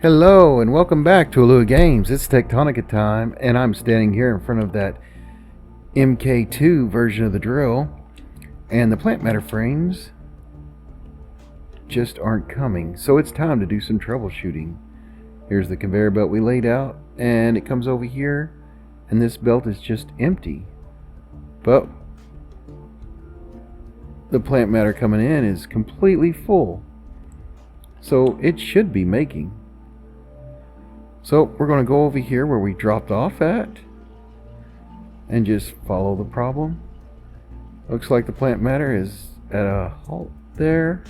Hello and welcome back to Alua Games. It's Tectonica time, and I'm standing here in front of that MK II version of the drill, and the plant matter frames just aren't coming. So it's time to do some troubleshooting. Here's the conveyor belt we laid out, and it comes over here, and this belt is just empty. But the plant matter coming in is completely full. So it should be making. So we're going to go over here where we dropped off at and just follow the problem. Looks like the plant matter is at a halt there.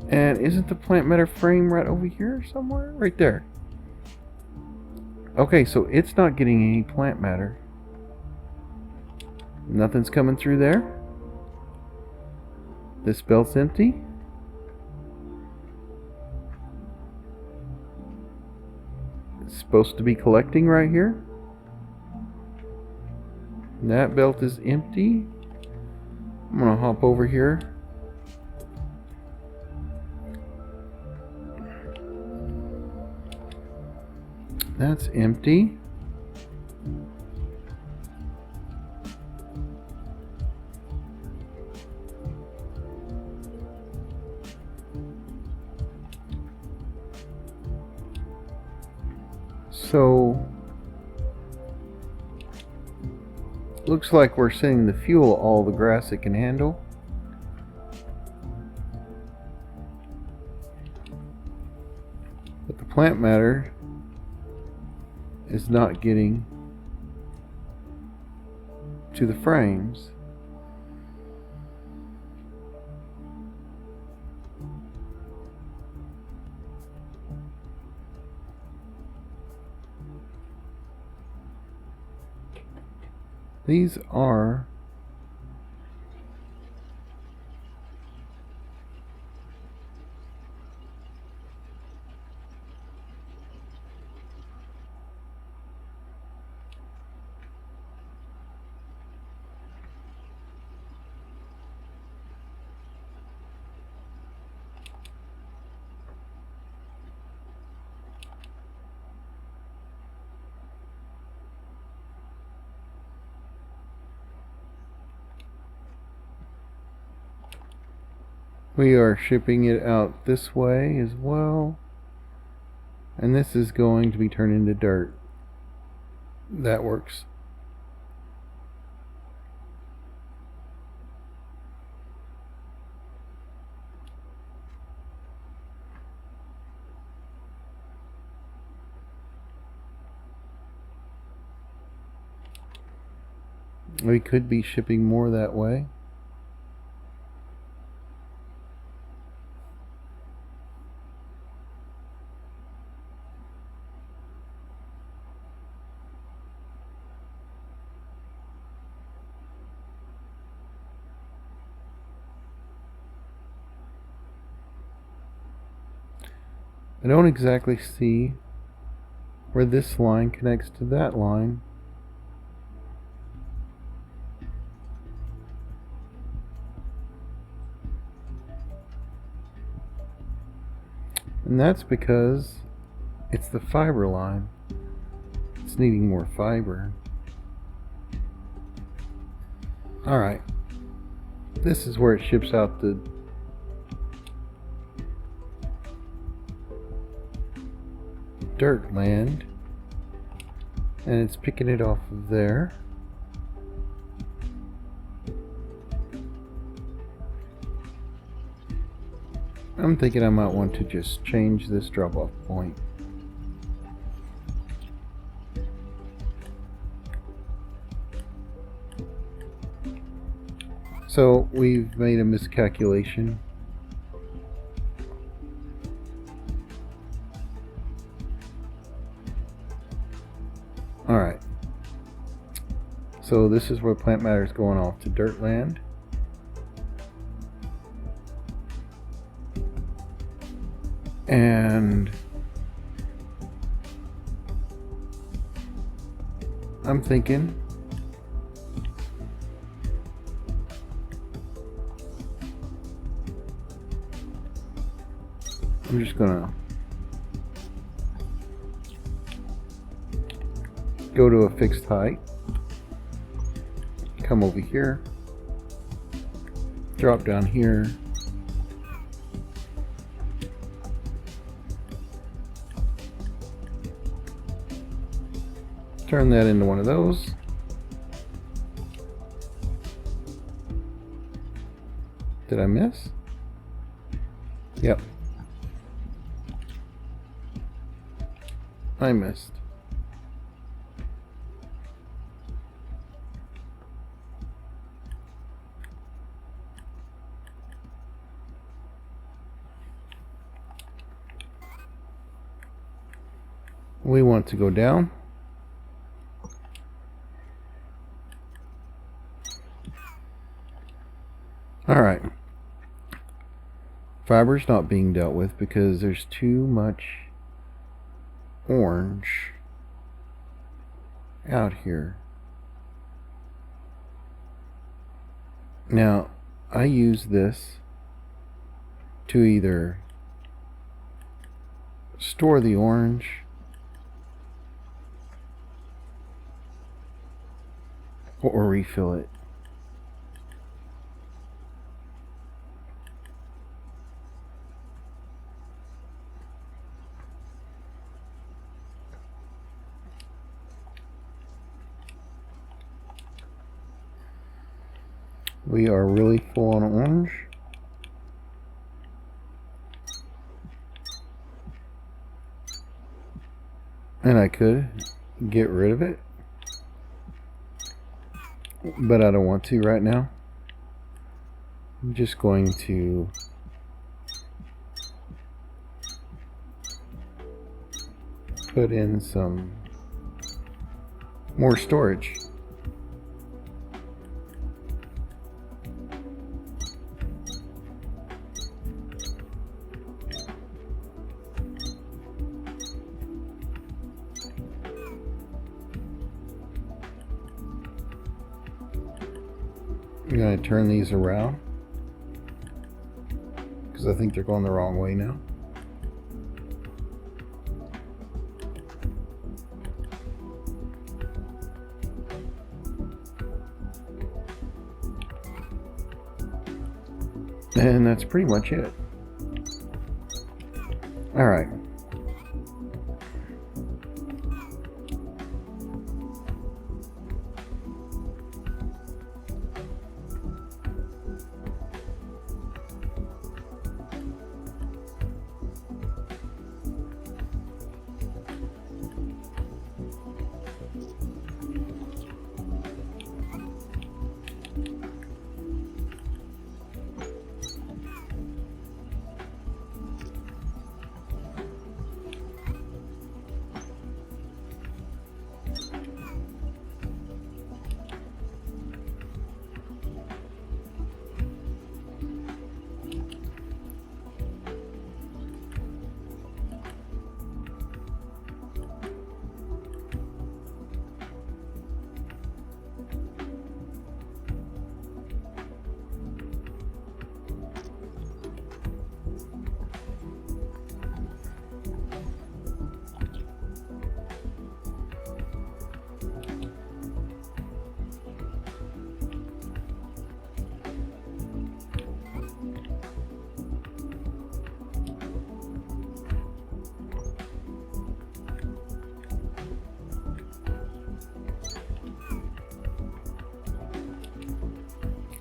And isn't the plant matter frame right over here somewhere? Right there. Okay, so it's not getting any plant matter. Nothing's coming through there. This belt's empty. Supposed to be collecting right here. That belt is empty. I'm gonna hop over here. That's empty. So, looks like we're sending the fuel all the grass it can handle. But the plant matter is not getting to the frames. These are we are shipping it out this way as well, and this is going to be turned into dirt. That works. We could be shipping more that way. I don't exactly see where this line connects to that line. And that's because it's the fiber line. It's needing more fiber. Alright. This is where it ships out the dirt land, and it's picking it off of there. I'm thinking I might want to just change this drop-off point. So we've made a miscalculation. Alright, so this is where plant matter is going off to dirt land. And I'm thinking I'm just gonna go to a fixed height, come over here, drop down here, turn that into one of those. Did I miss? Yep. I missed. We want to go down. Alright. Fiber's not being dealt with because there's too much orange out here. Now, I use this to either store the orange or refill it. We are really full on orange. And I could get rid of it, but I don't want to right now. I'm just going to put in some more storage. I'm going to turn these around because I think they're going the wrong way now. And that's pretty much it. All right.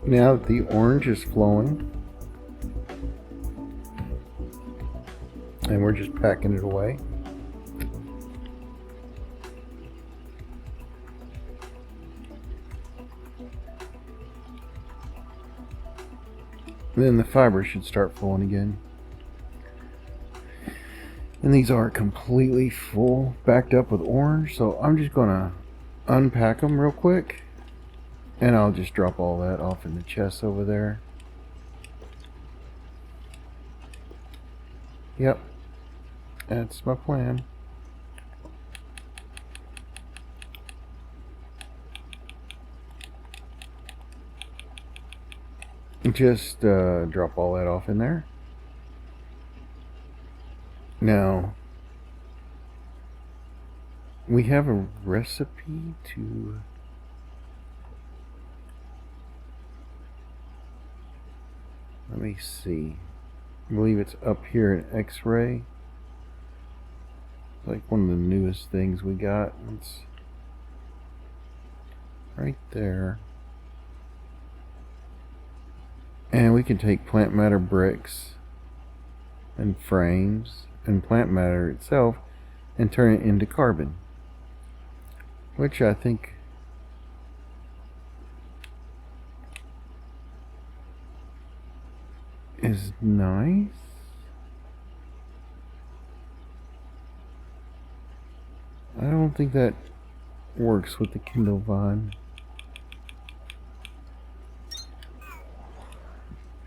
Now that the orange is flowing, and we're just packing it away. Then the fiber should start flowing again. And these are completely full, backed up with orange, so I'm just gonna unpack them real quick. And I'll just drop all that off in the chest over there. Yep, that's my plan. Just drop all that off in there. Now, we have a recipe to... Let me see. I believe it's up here in X-ray. Like one of the newest things we got. It's right there. And we can take plant matter bricks and frames and plant matter itself and turn it into carbon, which I think is nice. I don't think that works with the Kindle Vine.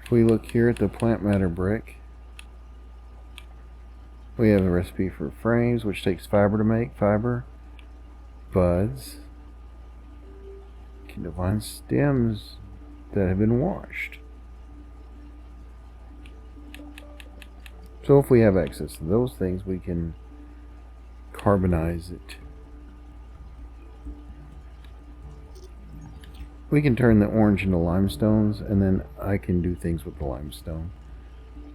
If we look here at the plant matter brick, we have a recipe for frames, which takes fiber to make, fiber, buds, Kindle Vine stems that have been washed. So if we have access to those things, we can carbonize it. We can turn the orange into limestones, and then I can do things with the limestone.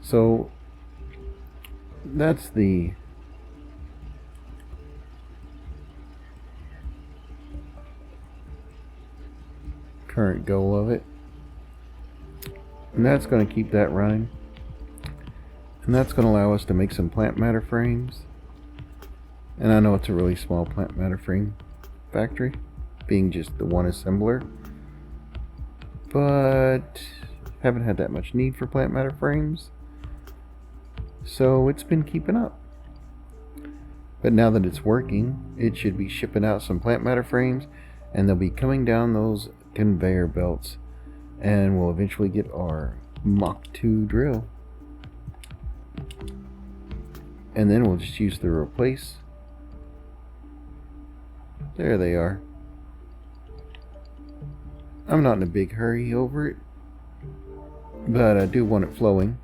So that's the current goal of it. And that's going to keep that running. And that's going to allow us to make some plant matter frames. And I know it's a really small plant matter frame factory, being just the one assembler. But haven't had that much need for plant matter frames. So it's been keeping up. But now that it's working, it should be shipping out some plant matter frames, and they'll be coming down those conveyor belts, and we'll eventually get our Mach II drill. And then we'll just use the replace. There they are. I'm not in a big hurry over it, but I do want it flowing.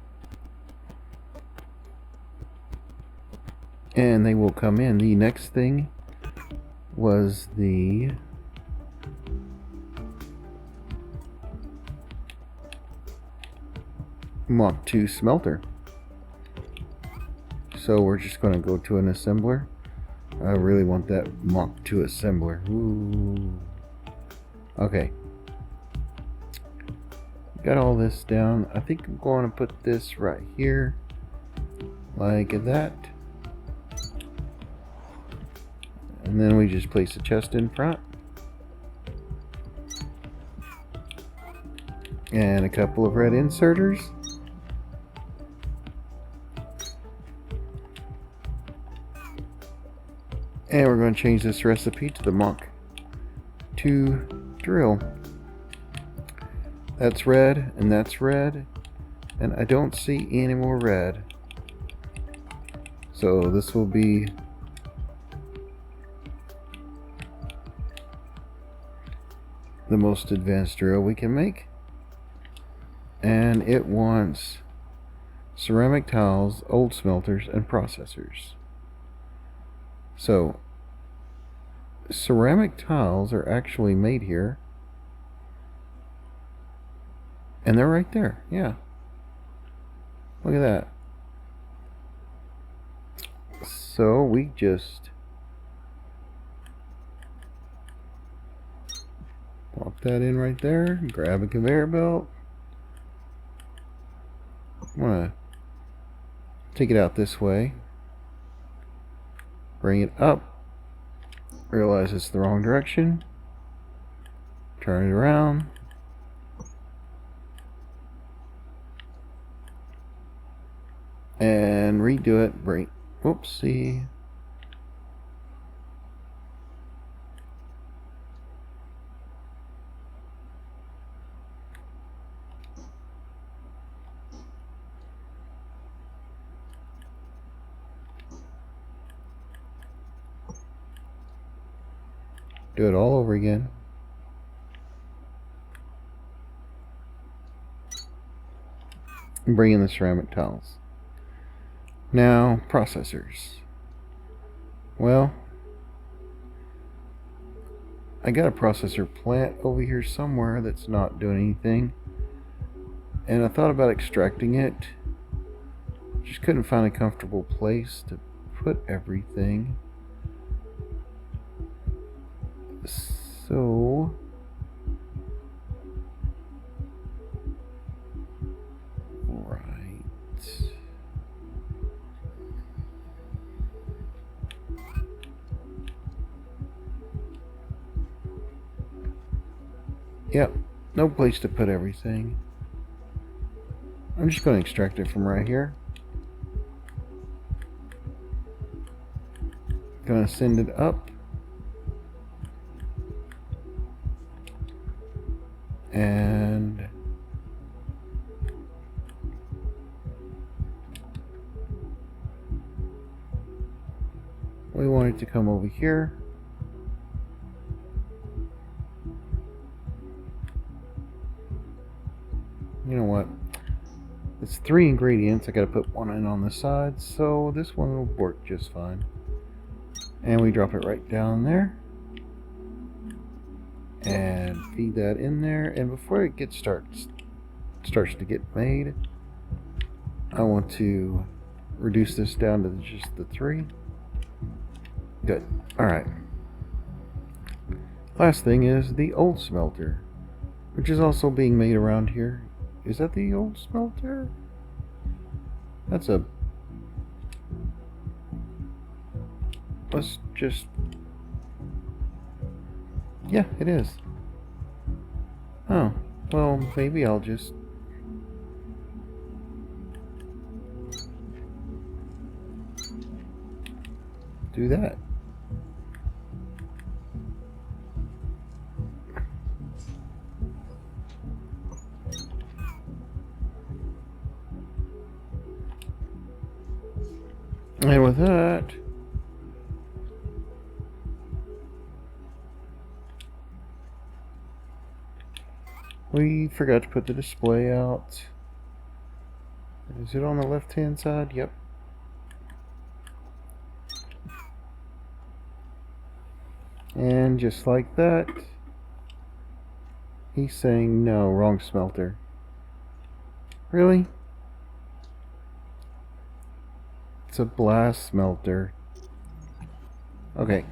And they will come in. The next thing was the Mach II smelter. So we're just going to go to an assembler. I really want that Mach II assembler. Ooh. Okay. Got all this down. I think I'm going to put this right here. Like that. And then we just place a chest in front. And a couple of red inserters. And we're going to change this recipe to the Mach II drill. That's red, and that's red. And I don't see any more red. So this will be the most advanced drill we can make. And it wants ceramic tiles, old smelters, and processors. So ceramic tiles are actually made here, and they're right there. Yeah, look at that. So we just plop that in right there, grab a conveyor belt. I'm gonna take it out this way, bring it up, realize it's the wrong direction, turn it around, and redo it. Bring, whoopsie. Do it all over again. And bring in the ceramic tiles. Now, processors. Well, I got a processor plant over here somewhere that's not doing anything. And I thought about extracting it. Just couldn't find a comfortable place to put everything. So right. Yep, no place to put everything. I'm just going to extract it from right here. Gonna send it up. And we want it to come over here. You know what? It's 3 ingredients. I gotta put one in on the side, so this one will work just fine. And we drop it right down there. And feed that in there. And before it starts to get made, I want to reduce this down to just the 3. Good. Alright. Last thing is the old smelter, which is also being made around here. Is that the old smelter? That's a... Let's just... Yeah, it is. Oh, well, maybe I'll just... do that. And with that, we forgot to put the display out. Is it on the left-hand side? Yep. And just like that, he's saying no, wrong smelter. Really? It's a blast smelter. Okay.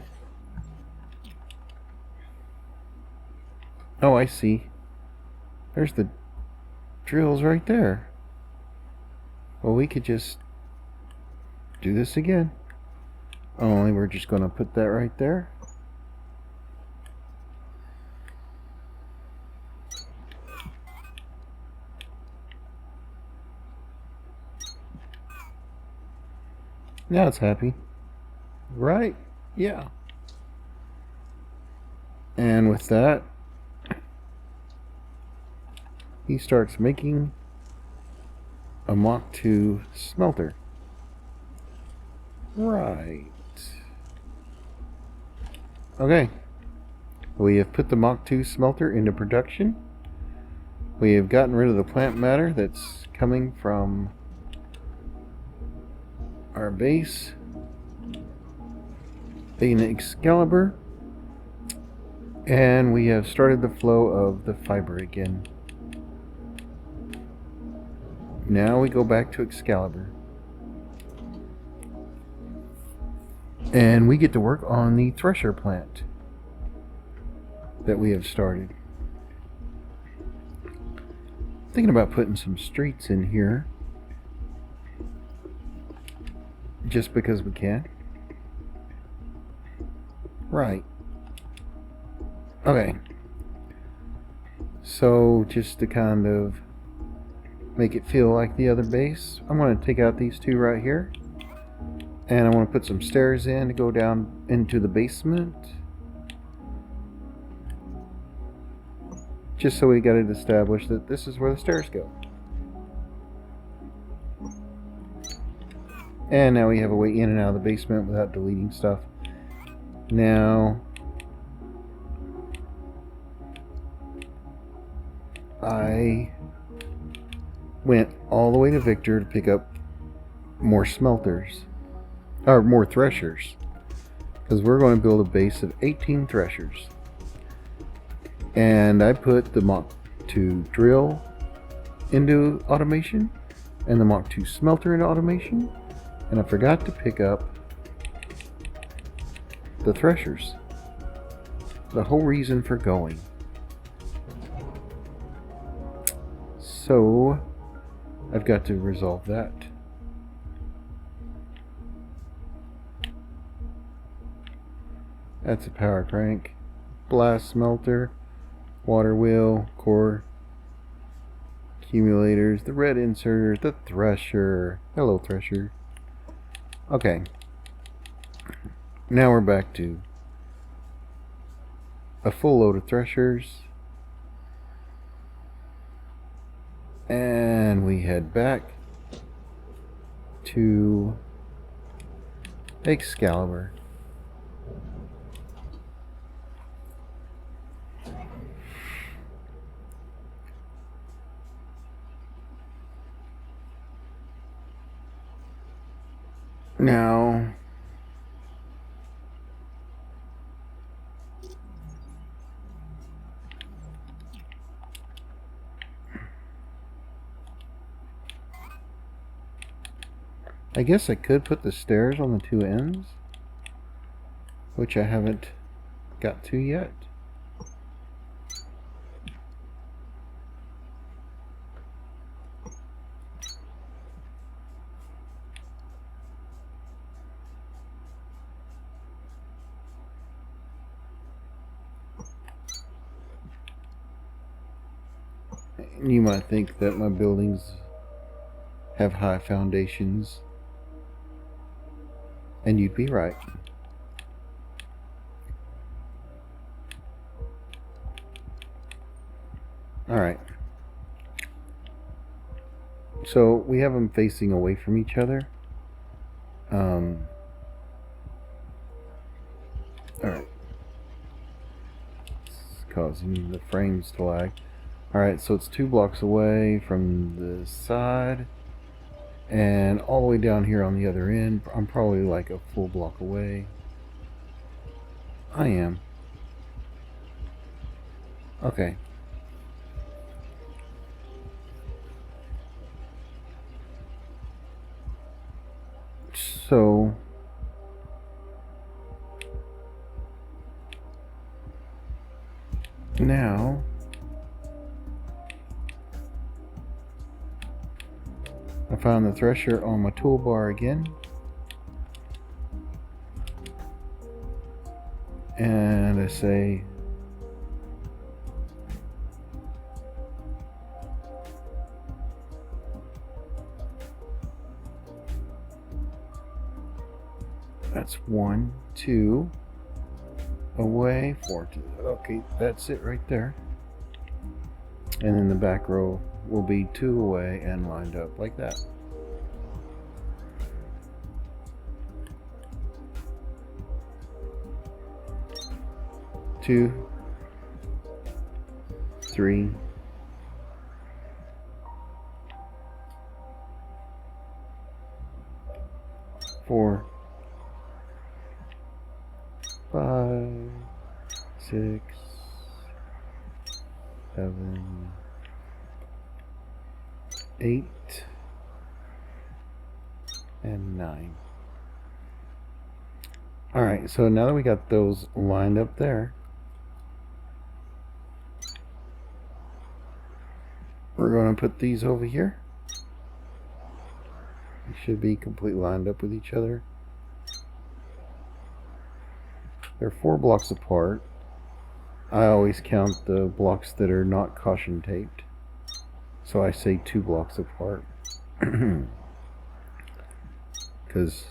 Oh, I see. There's the drills right there. Well, we could just do this again. Only we're just going to put that right there. Now it's happy. Right? Yeah. And with that, he starts making a Mach 2 smelter. Right. Okay. We have put the Mach 2 smelter into production. We have gotten rid of the plant matter that's coming from our base, being the Excalibur, and we have started the flow of the fiber again. Now we go back to Excalibur, and we get to work on the Thresher plant that we have started. Thinking about putting some streets in here, just because we can. Right. Okay. So just to kind of make it feel like the other base, I'm going to take out these two right here, and I want to put some stairs in to go down into the basement, just so we got it established that this is where the stairs go. And now we have a way in and out of the basement without deleting stuff. Now, I went all the way to Victor to pick up more smelters, or more threshers, because we're going to build a base of 18 threshers. And I put the Mach 2 drill into automation and the Mach 2 smelter into automation, and I forgot to pick up the threshers. The whole reason for going. So I've got to resolve that. That's a power crank, blast smelter, water wheel, core, accumulators, the red inserter, the thresher. Hello, thresher. Okay. Now we're back to a full load of threshers. And we head back to Excalibur. Now, I guess I could put the stairs on the two ends, which I haven't got to yet. You might think that my buildings have high foundations, and you'd be right. Alright. So we have them facing away from each other. Alright. It's causing the frames to lag. Alright, so it's 2 blocks away from the side, and all the way down here on the other end. I'm probably like a full block away. I am. Okay. So now I found the thresher on my toolbar again, and I say that's 1, 2 away, 4, 2. Okay, that's it right there. And then the back row will be 2 away and lined up like that. Two, 3, 4, 5, 6, 7, 8, and 9. Alright, so now that we got those lined up there, we're going to put these over here. They should be completely lined up with each other. They're 4 blocks apart. I always count the blocks that are not caution taped, so I say 2 blocks apart. Because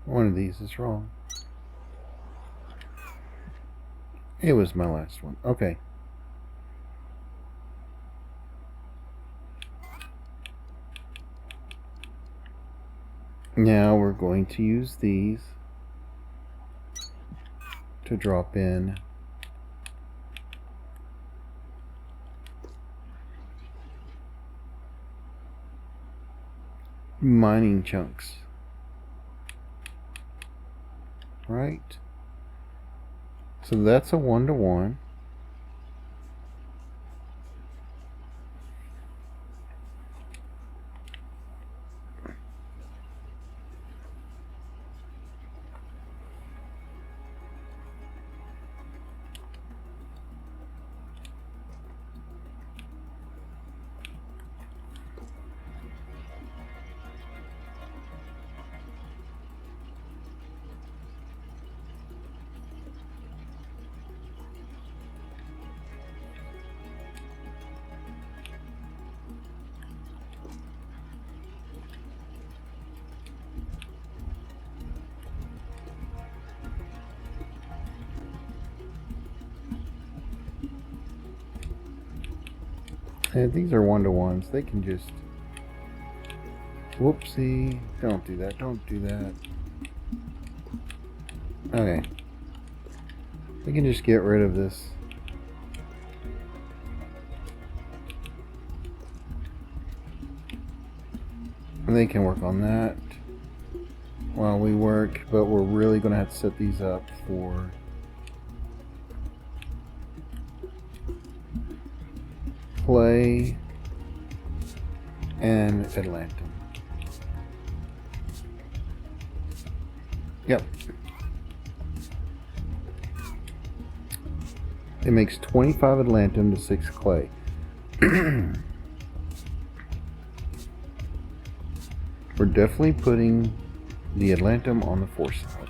one of these is wrong. It was my last one. Okay. Now we're going to use these to drop in mining chunks. Right? So that's a 1-to-1. And these are 1-to-1s. They can just... Whoopsie. Don't do that. Don't do that. Okay. We can just get rid of this. And they can work on that while we work, but we're really going to have to set these up for clay and Atlantium. Yep. It makes 25 Atlantium to 6 clay. We're definitely putting the Atlantium on the force side.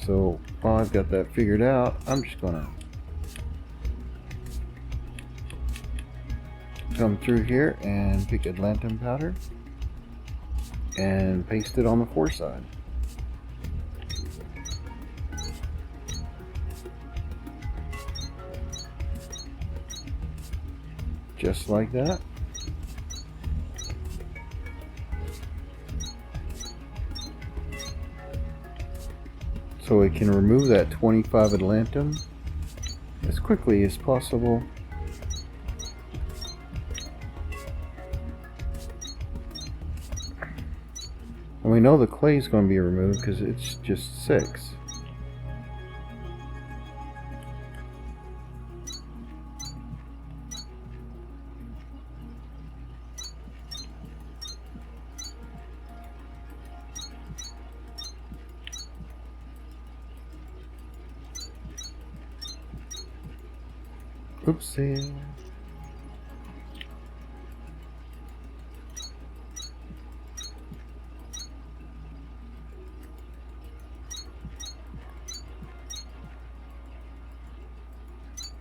So while I've got that figured out, I'm just gonna come through here and pick Atlantium powder and paste it on the force side. Just like that. So we can remove that 25 Atlantium as quickly as possible. And we know the clay is going to be removed because it's just 6. Oopsie.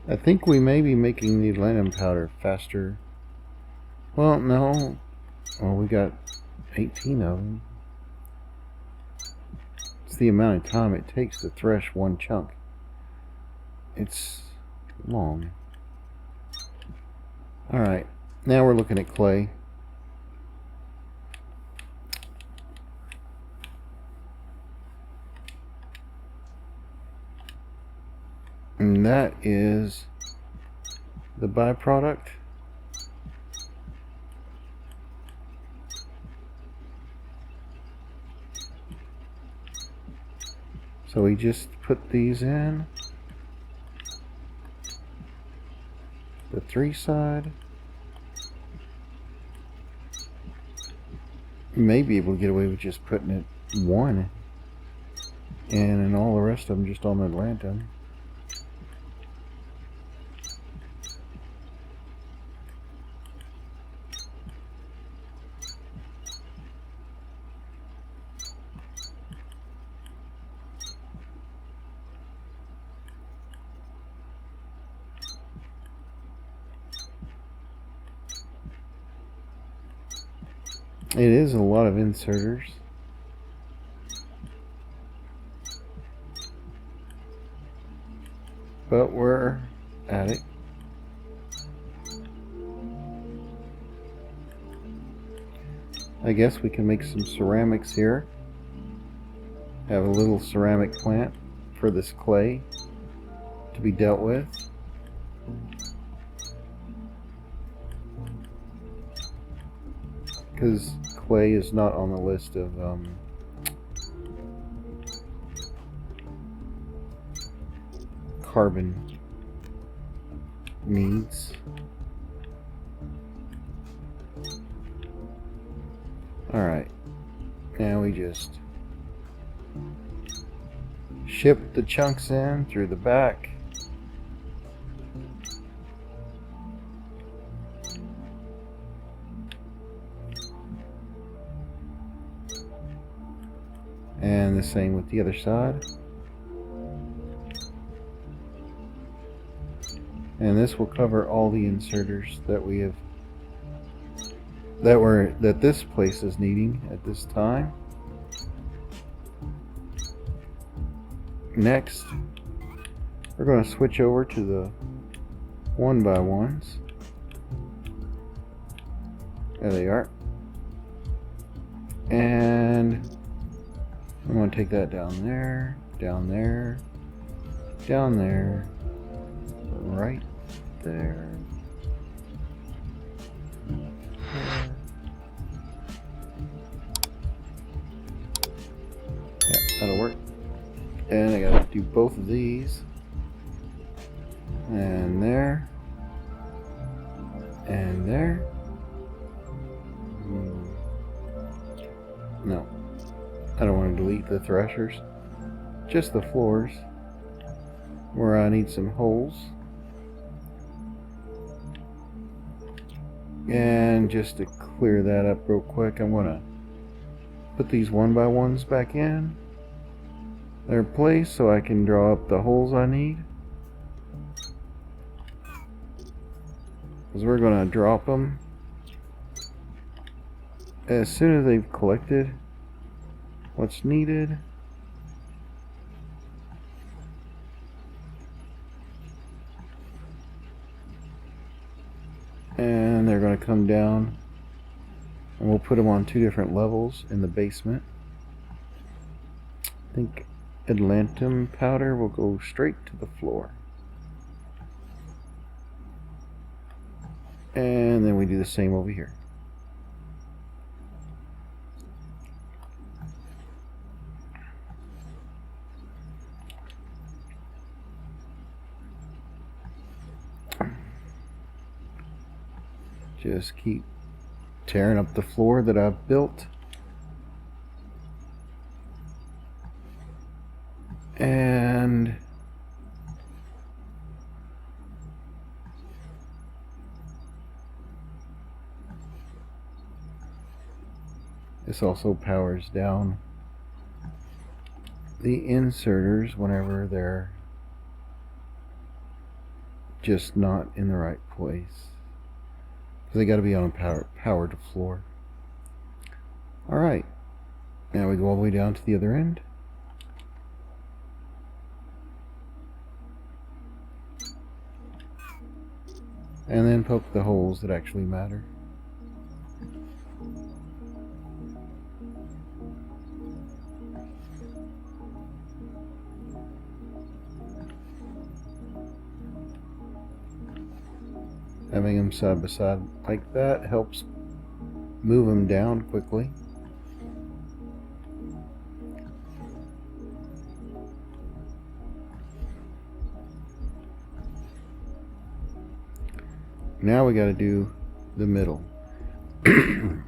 I think we may be making the Atlantium powder faster. Well, no. Well, we got 18 of them. It's the amount of time it takes to thresh one chunk. It's long. Alright, now we're looking at clay. And that is the byproduct. So we just put these in. The 3 side. You may be able to get away with just putting it 1 and all the rest of them just on the Atlantium. It is a lot of inserters. But we're at it. I guess we can make some ceramics here. Have a little ceramic plant for this clay to be dealt with. because clay is not on the list of carbon needs. Alright, now we just ship the chunks in through the back. And the same with the other side. And this will cover all the inserters that we have that this place is needing at this time. Next, we're going to switch over to the 1x1s. There they are. And I'm going to take that down there, down there, down there, right there. Yeah, that'll work. And I gotta do both of these. And there. And there. No. I don't want to delete the threshers. Just the floors. Where I need some holes. And just to clear that up real quick, I'm gonna put these 1x1s back in their place so I can draw up the holes I need. Because we're gonna drop them as soon as they've collected what's needed. And they're going to come down, and we'll put them on 2 different levels in the basement. I think Atlantium powder will go straight to the floor. And then we do the same over here. Just keep tearing up the floor that I've built. And this also powers down the inserters whenever they're just not in the right place. They got to be on a powered floor. Alright, now we go all the way down to the other end. And then poke the holes that actually matter. Having them side by side like that helps move them down quickly. Now we got to do the middle. And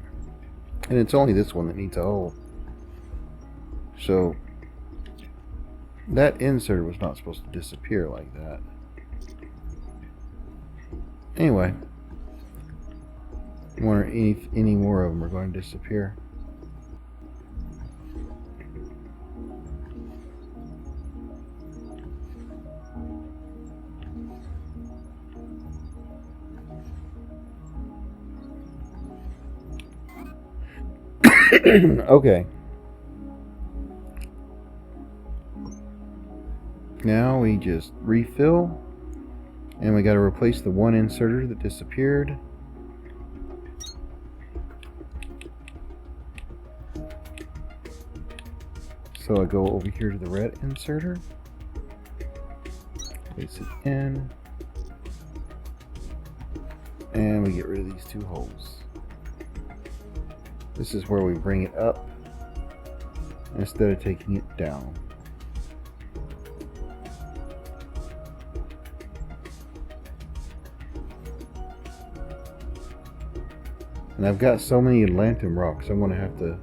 it's only this one that needs a hole. So that insert was not supposed to disappear like that. Anyway, I wonder if any more of them are going to disappear. Okay. Now we just refill. And we got to replace the one inserter that disappeared. So I go over here to the red inserter. Place it in. And we get rid of these 2 holes. This is where we bring it up instead of taking it down. And I've got so many Atlantium rocks, I'm going to have to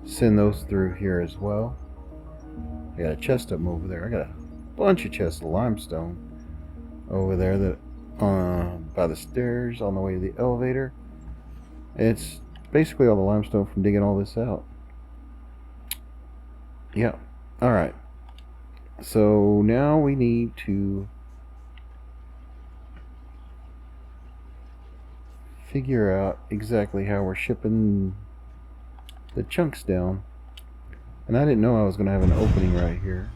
send those through here as well. I got a chest up over there. I got a bunch of chests of limestone over there that by the stairs on the way to the elevator. It's basically all the limestone from digging all this out. Yeah. Alright. So now we need to figure out exactly how we're shipping the chunks down. And I didn't know I was going to have an opening right here.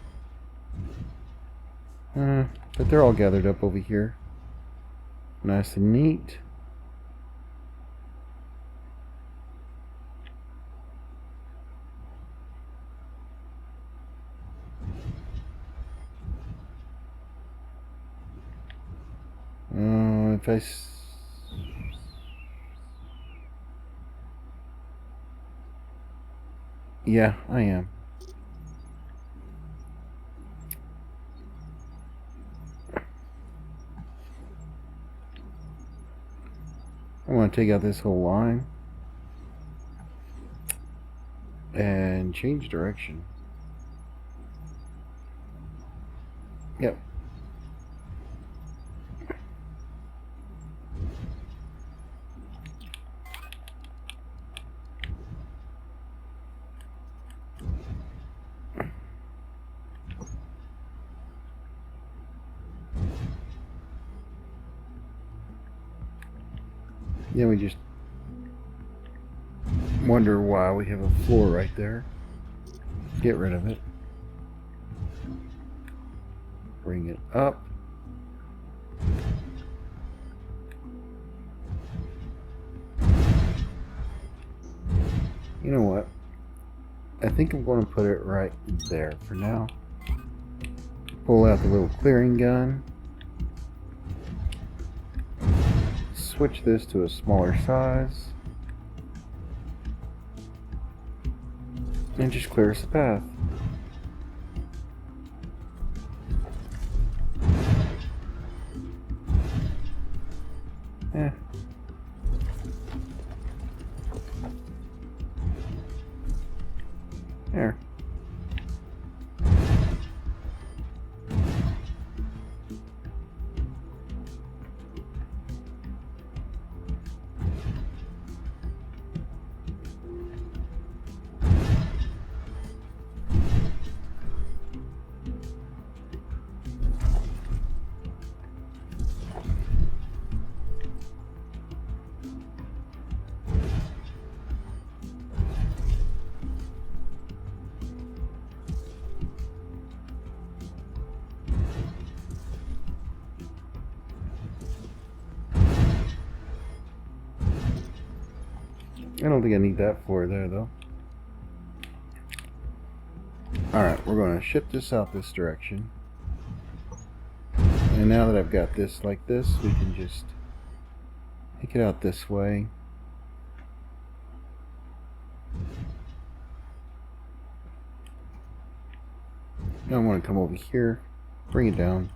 But they're all gathered up over here. Nice and neat. If I yeah, I am. I want to take out this whole line and change direction. Yep. Then we just wonder why we have a floor right there. Get rid of it. Bring it up. You know what? I think I'm going to put it right there for now. Pull out the little clearing gun. Switch this to a smaller size. And just clear us a path. Eh. There. I don't think I need that floor there though. Alright, we're going to ship this out this direction. And now that I've got this like this, we can just take it out this way. Now I want to come over here, bring it down.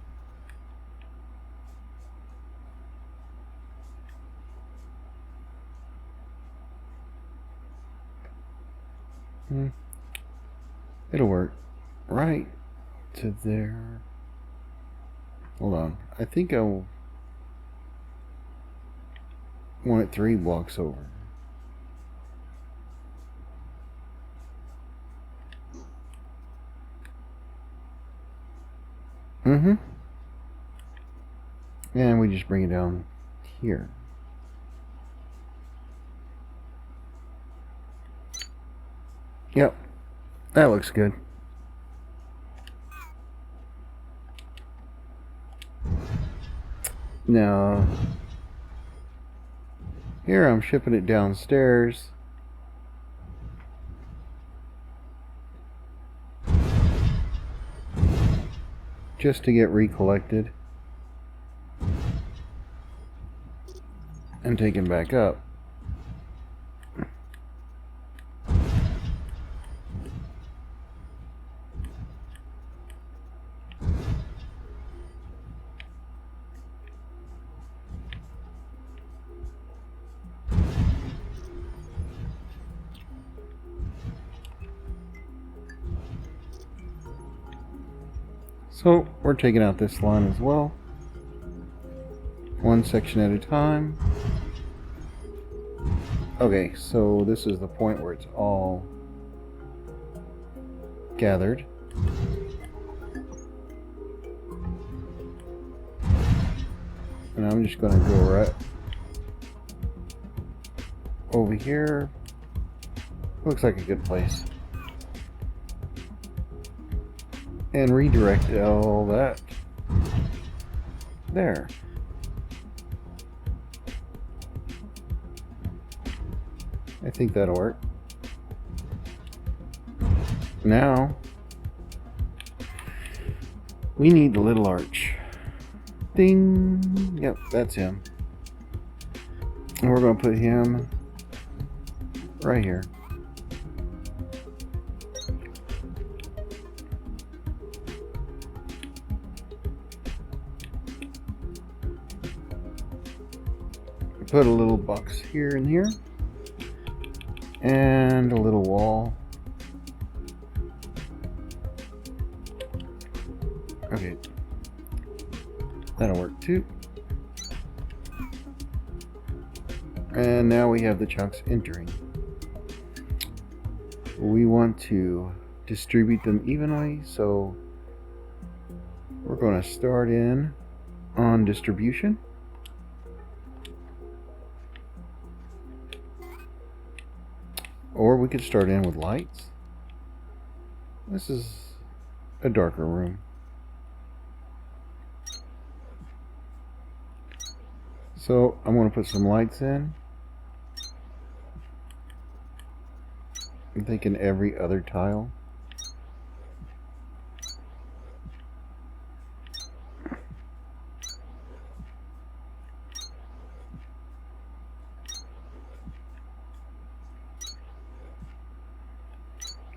It'll work right to there. Hold on. I think I'll want it 3 blocks over. And we just bring it down here. Yep, that looks good. Now, here I'm shipping it downstairs. Just to get recollected and taken back up. So we're taking out this line as well, one section at a time. Okay, so this is the point where it's all gathered. And I'm just going to go right over here. Looks like a good place. And redirect all that there. I think that'll work. Now we need the little arch. Ding! Yep, that's him. And we're going to put him right here. Put a little box here and here, and a little wall. Okay, that'll work too. And now we have the chunks entering. We want to distribute them evenly, so we're going to start in on distribution. Or we could start in with lights. This is a darker room. So I'm going to put some lights in. I'm thinking every other tile.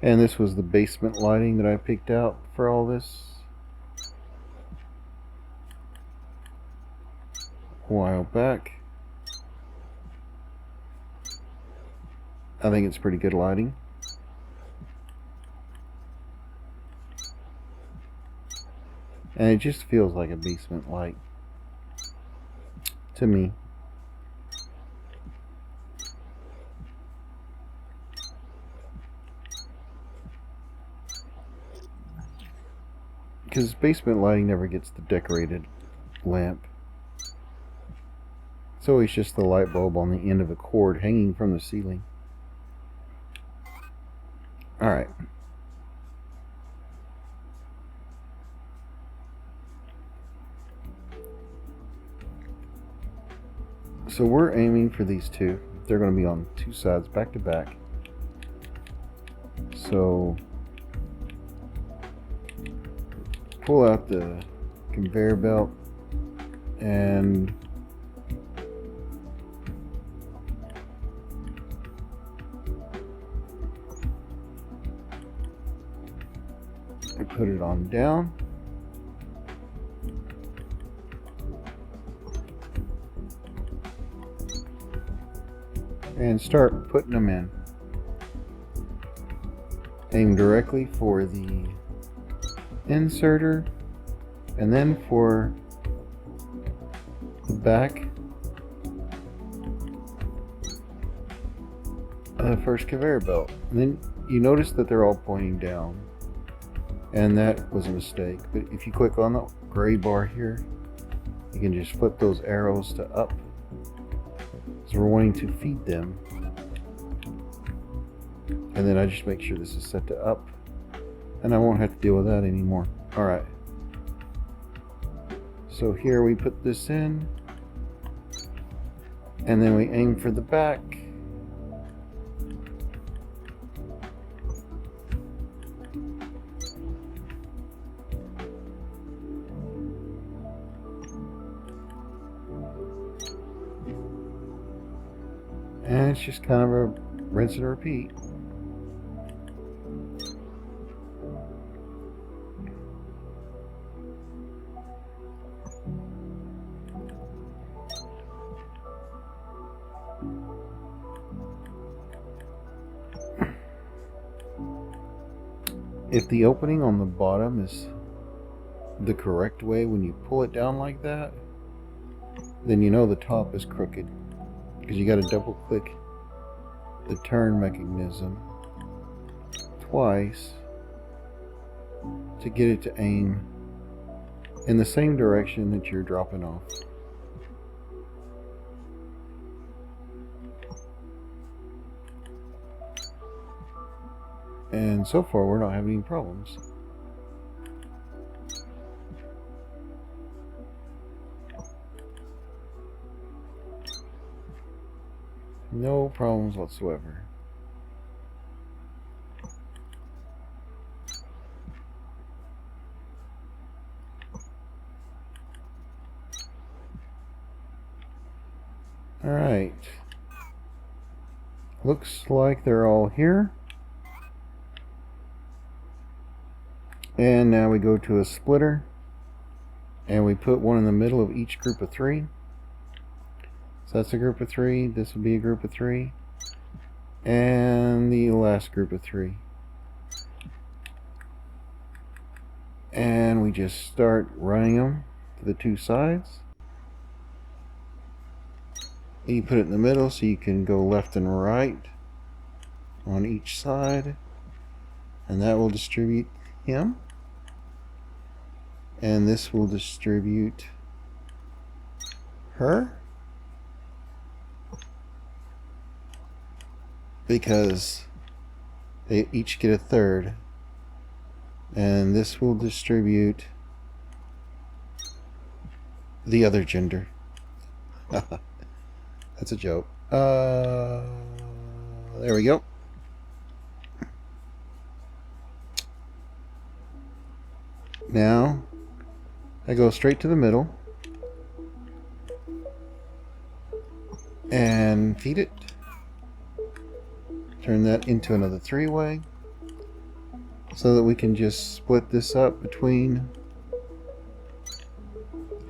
And this was the basement lighting that I picked out for all this a while back. I think it's pretty good lighting. And it just feels like a basement light to me. Because basement lighting never gets the decorated lamp. It's always just the light bulb on the end of a cord hanging from the ceiling. Alright. So we're aiming for these two. They're going to be on two sides back to back. So pull out the conveyor belt and put it on down. And start putting them in. Aim directly for the inserter and then for the back of the first conveyor belt. And then you notice that they're all pointing down, and that was a mistake. But if you click on the gray bar here, you can just flip those arrows to up. So we're wanting to feed them. And then I just make sure this is set to up, and I won't have to deal with that anymore. Alright. So here we put this in, and then we aim for the back. And it's just kind of a rinse and repeat. If the opening on the bottom is the correct way when you pull it down like that, then you know the top is crooked, because you got to double click the turn mechanism twice to get it to aim in the same direction that you're dropping off. And so far we're not having any problems. No problems whatsoever. Alright. Looks like they're all here. And now we go to a splitter and we put one in the middle of each group of 3. So that's a group of 3, this would be a group of 3, and the last group of 3. And we just start running them to the 2 sides. You put it in the middle so you can go left and right on each side, and that will distribute him. And this will distribute her, because they each get a third. And this will distribute the other gender. That's a joke. There we go. Now I go straight to the middle and feed it. Turn that into another 3-way so that we can just split this up between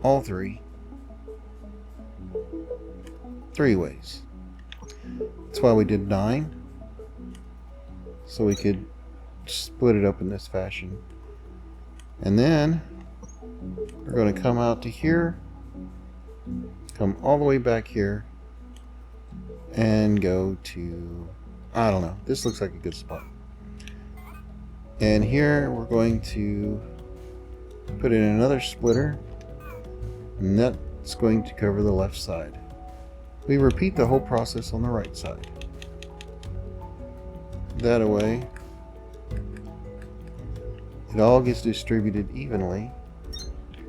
all 3 ways. That's why we did 9, so we could split it up in this fashion. And then we're going to come out to here, come all the way back here, and go to, I don't know, this looks like a good spot. And here we're going to put in another splitter, and that's going to cover the left side. We repeat the whole process on the right side. That way it all gets distributed evenly,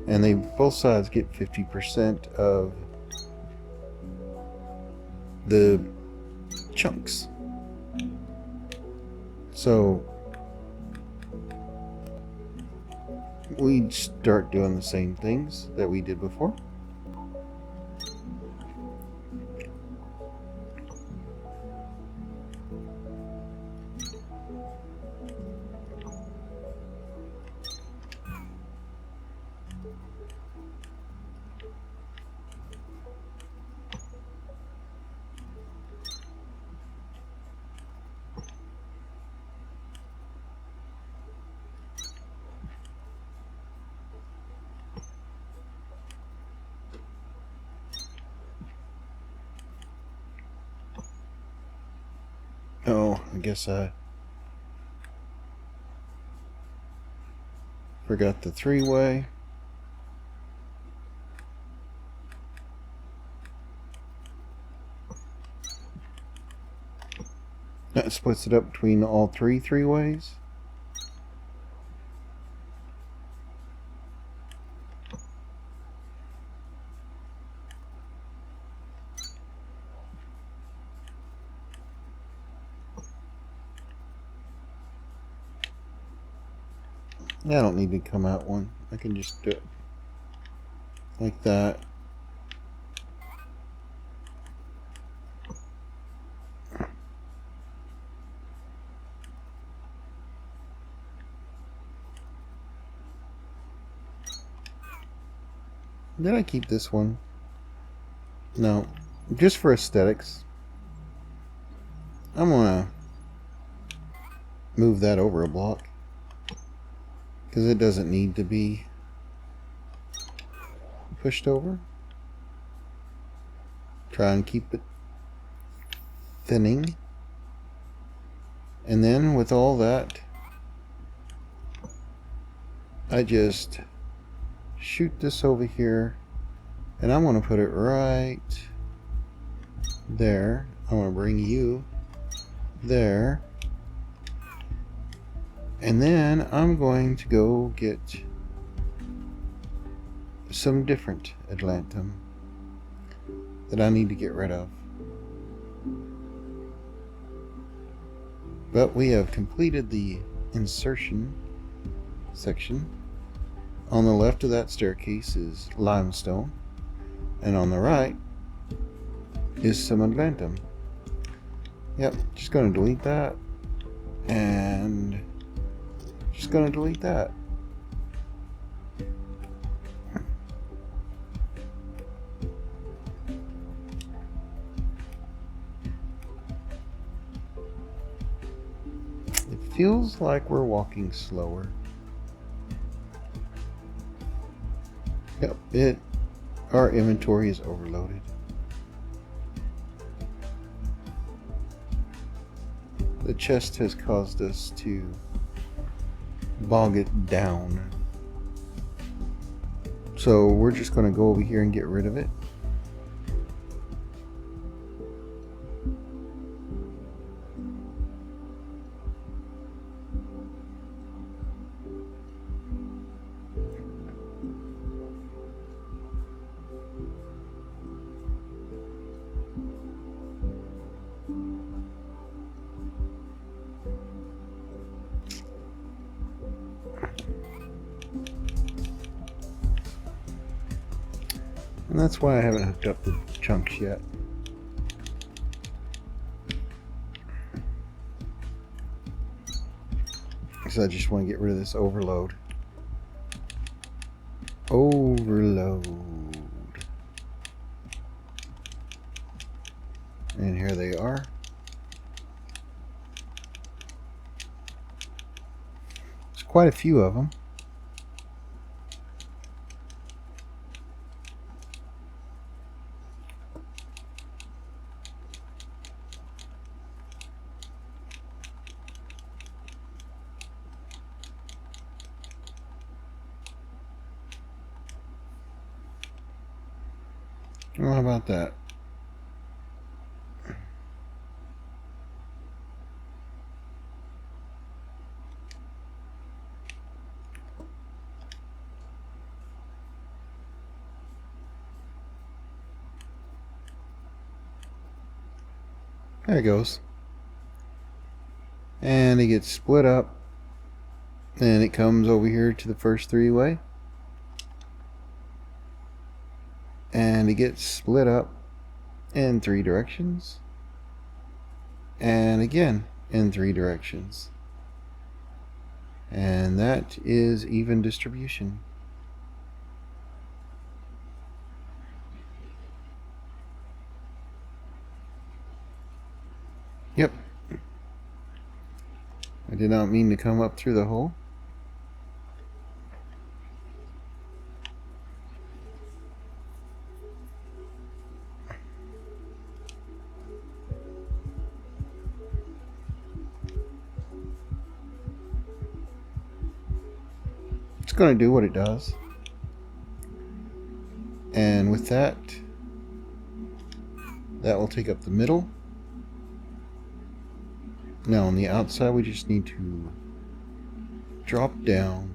and they both sides get 50% of the chunks. So we start doing the same things that we did before. Oh, I guess I forgot the 3-way. That splits it up between all 3 3-ways. I don't need to come out one. I can just do it like that. Did I keep this one? No, just for aesthetics. I'm gonna move that over a block, because it doesn't need to be pushed over. Try and keep it thinning. And then with all that, I just shoot this over here, and I'm going to put it right there. I'm going to bring you there, and then I'm going to go get some different Atlantium that I need to get rid of. But we have completed the insertion section. On the left of that staircase is limestone, and on the right is some Atlantium. Yep, just going to delete that, and just going to delete that. It feels like we're walking slower. Yep, our inventory is overloaded. The chest has caused us to bog it down. So we're just going to go over here and get rid of it. And that's why I haven't hooked up the chunks yet. Because I just want to get rid of this overload. Overload. And here they are. There's quite a few of them. Well, how about that? There it goes. And it gets split up, and it comes over here to the first three-way. And it gets split up in 3 directions, and again in 3 directions, and that is even distribution. Yep, I did not mean to come up through the hole. Going to do what it does, and with that will take up the middle. Now on the outside we just need to drop down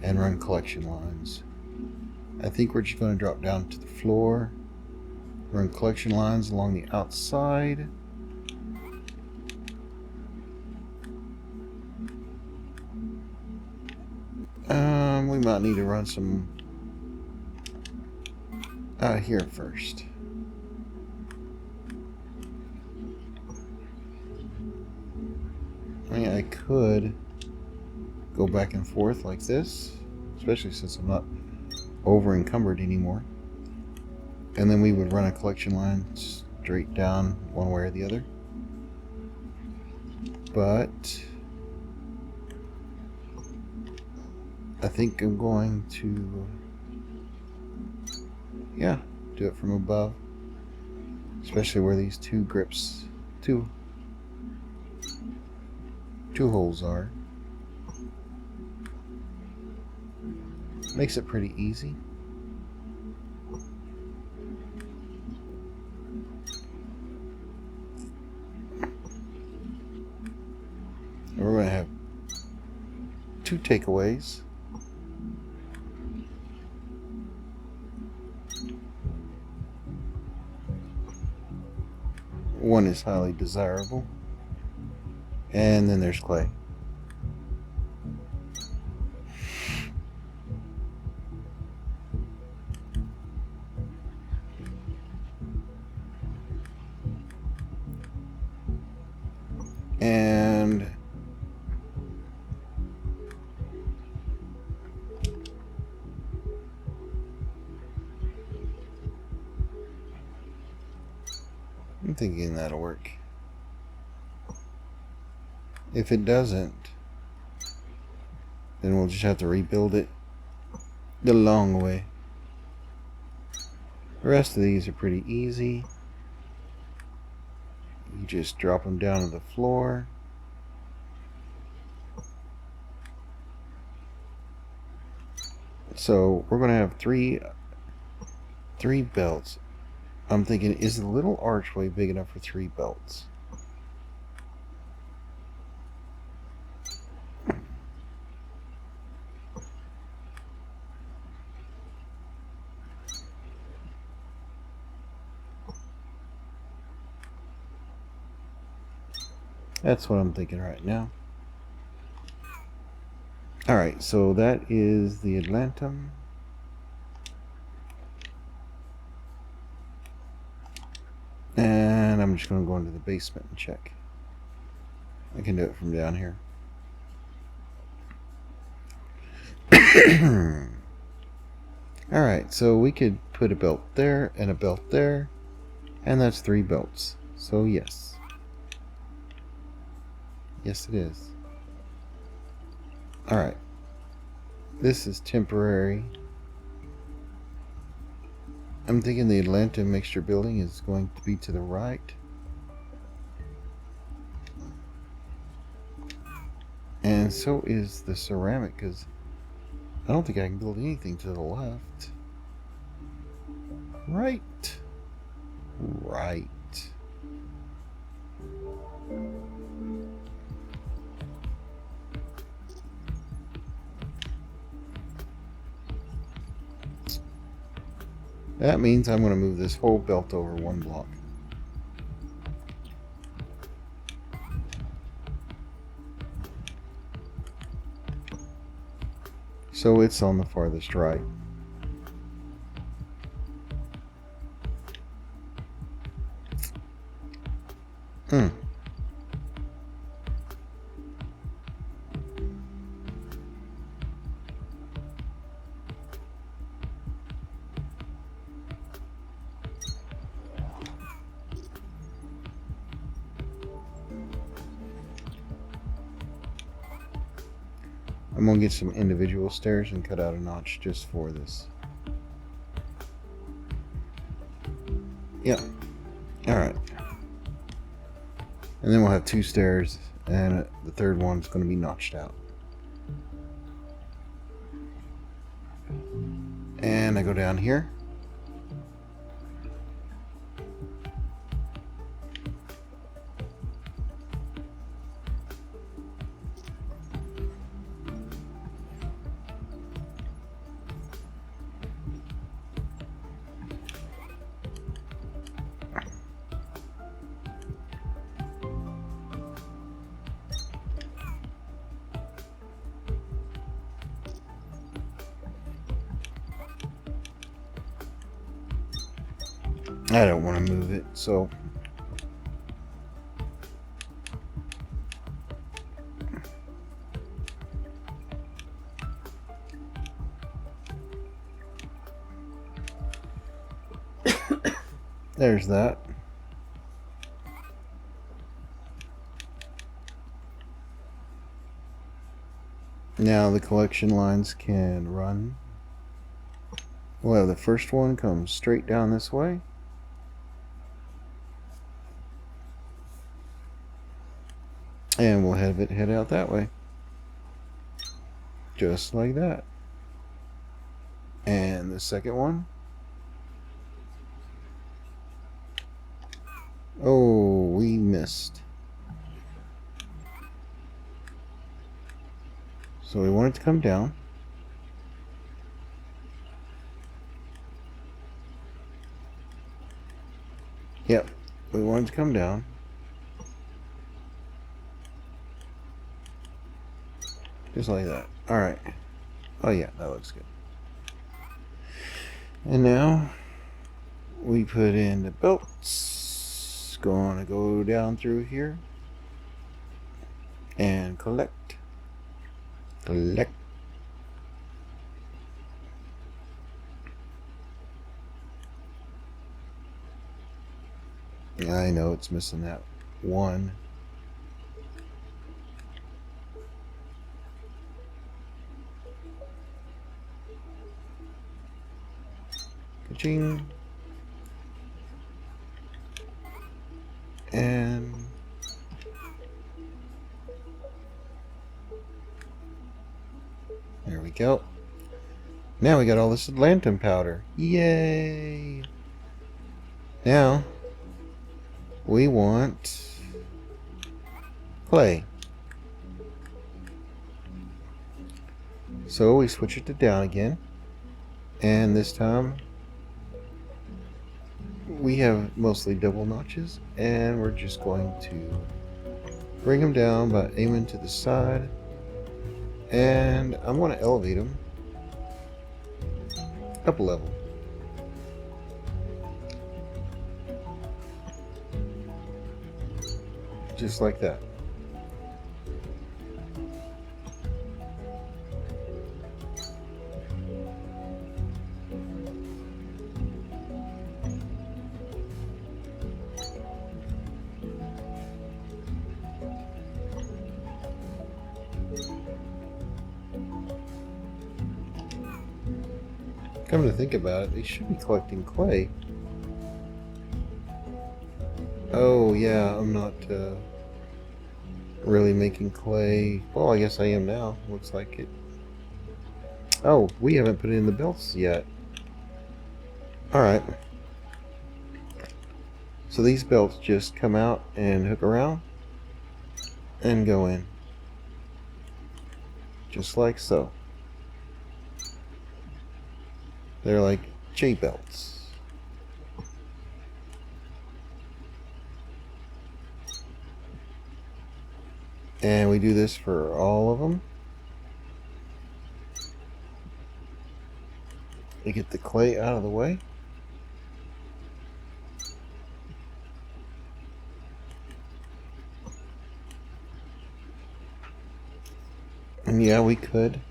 and run collection lines. I think we're just going to drop down to the floor, run collection lines along the outside. We might need to run some out here first. I mean, I could go back and forth like this, especially since I'm not over encumbered anymore. And then we would run a collection line straight down one way or the other. But I think I'm going to yeah, do it from above, especially where these two grips, two holes are. Makes it pretty easy. And we're going to have two takeaways. One is highly desirable, and then there's clay. And I'm thinking that'll work. If it doesn't, then we'll just have to rebuild it the long way. The rest of these are pretty easy. You just drop them down to the floor. So we're going to have three belts. I'm thinking, is the little archway big enough for 3 belts? That's what I'm thinking right now. Alright, so that is the Atlantium. And I'm just going to go into the basement and check. I can do it from down here. Alright, so we could put a belt there and a belt there, and that's 3 belts. So yes. Yes, it is. Alright. This is temporary. I'm thinking the Atlantium mixture building is going to be to the right. And so is the ceramic, because I don't think I can build anything to the left. Right. Right. That means I'm going to move this whole belt over 1 block. So it's on the farthest right. I'm going to get some individual stairs and cut out a notch just for this. Yeah. Alright. And then we'll have 2 stairs, and the third one's going to be notched out. And I go down here. I don't want to move it, so there's that. Now the collection lines can run We'll have the first one come straight down this way. And we'll have it head out that way. Just like that. And the second one. Oh, we missed. So we want it to come down. Yep, we want it to come down. Just like that. Alright. Oh yeah, that looks good. And now we put in the belts. Gonna go down through here and collect. Collect. I know it's missing that one. Ka-ching. And there we go. Now we got all this Atlantium powder. Yay! Now we want clay. So we switch it to down again. And this time we have mostly double notches, and we're just going to bring them down by aiming to the side, and I'm going to elevate them up a level. Just like that. Come to think about it, they should be collecting clay. Oh yeah, I'm not really making clay. Well, I guess I am now. Looks like it. Oh, we haven't put in the belts yet. Alright. So these belts just come out and hook around and go in. Just like so. They're like J belts. And we do this for all of them. We get the clay out of the way. And yeah, we could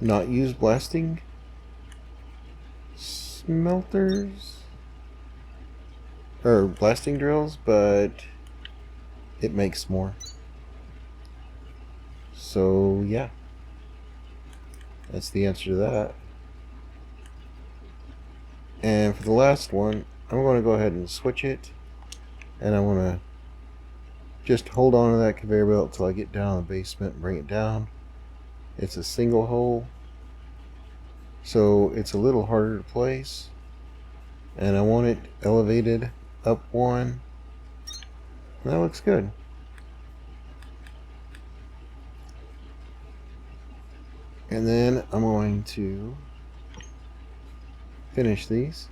not use blasting smelters or blasting drills, but it makes more. So yeah, that's the answer to that. And for the last one, I'm going to go ahead and switch it, and I want to just hold on to that conveyor belt until I get down in the basement and bring it down. It's a single hole, so it's a little harder to place, and I want it elevated up one. That looks good. And then I'm going to finish these.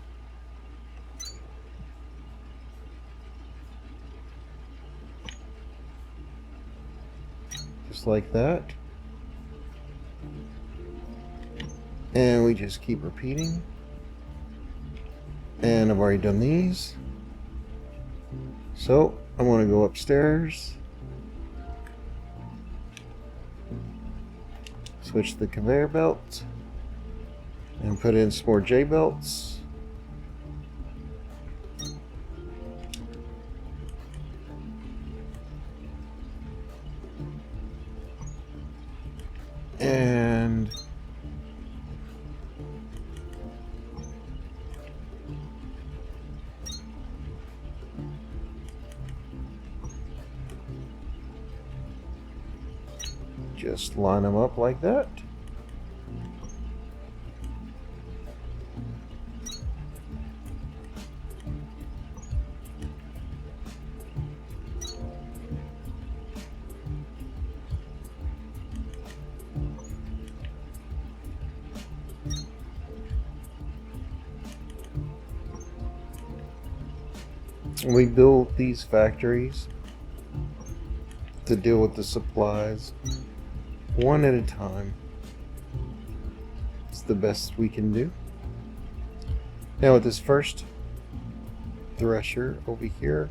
Just like that. And we just keep repeating. And I've already done these. So I'm going to go upstairs. Switch the conveyor belt. And put in some more J belts. And just line them up like that. We build these factories to deal with the supplies one at a time. It's the best we can do. Now with this first thresher over here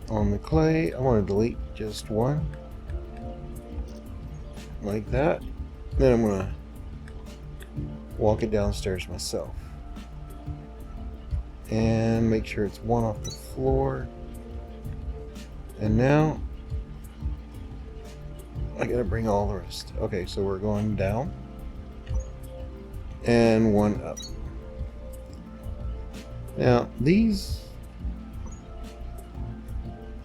on the clay, I want to delete just one like that. Then I'm going to walk it downstairs myself and make sure it's one off the floor. And now I gotta bring all the rest. Okay, so we're going down and one up. Now these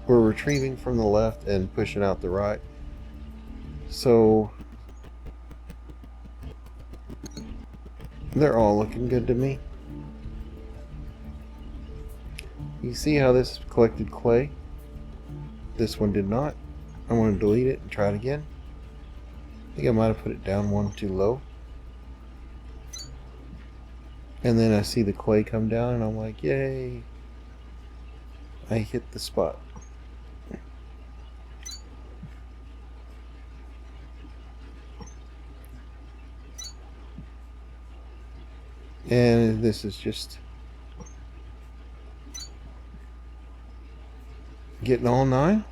we're retrieving from the left and pushing out the right, so they're all looking good to me. You see how this collected clay? This one did not. I want to delete it and try it again. I think I might have put it down one too low. And then I see the clay come down and I'm like, yay! I hit the spot. And this is just getting all 9.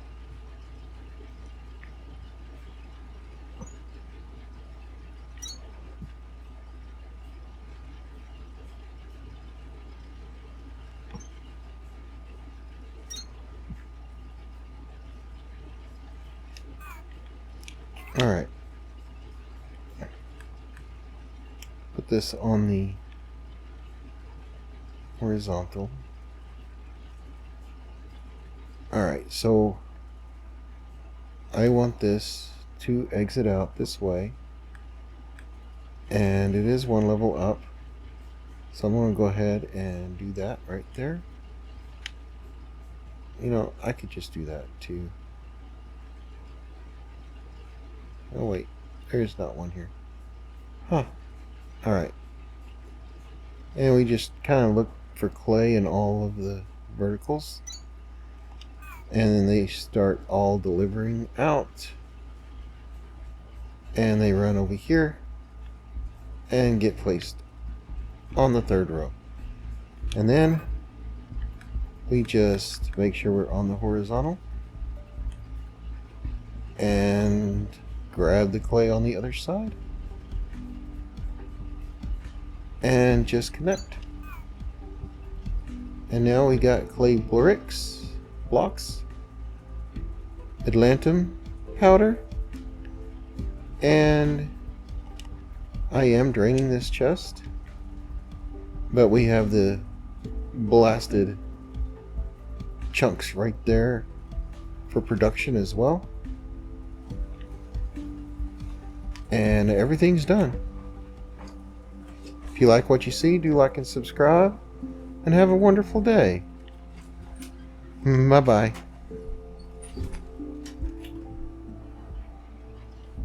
Alright. Put this on the horizontal. Alright, so I want this to exit out this way, and it is one level up, so I'm going to go ahead and do that right there. You know, I could just do that too. Oh wait, there's not one here. Huh. Alright. And we just kind of look for clay in all of the verticals. And then they start all delivering out. And they run over here and get placed on the 3rd row. And then we just make sure we're on the horizontal and grab the clay on the other side and just connect. And now we got clay blocks, Atlantium powder, and I am draining this chest, but we have the blasted chunks right there for production as well. And everything's done. If you like what you see, do like and subscribe, and have a wonderful day. Bye bye.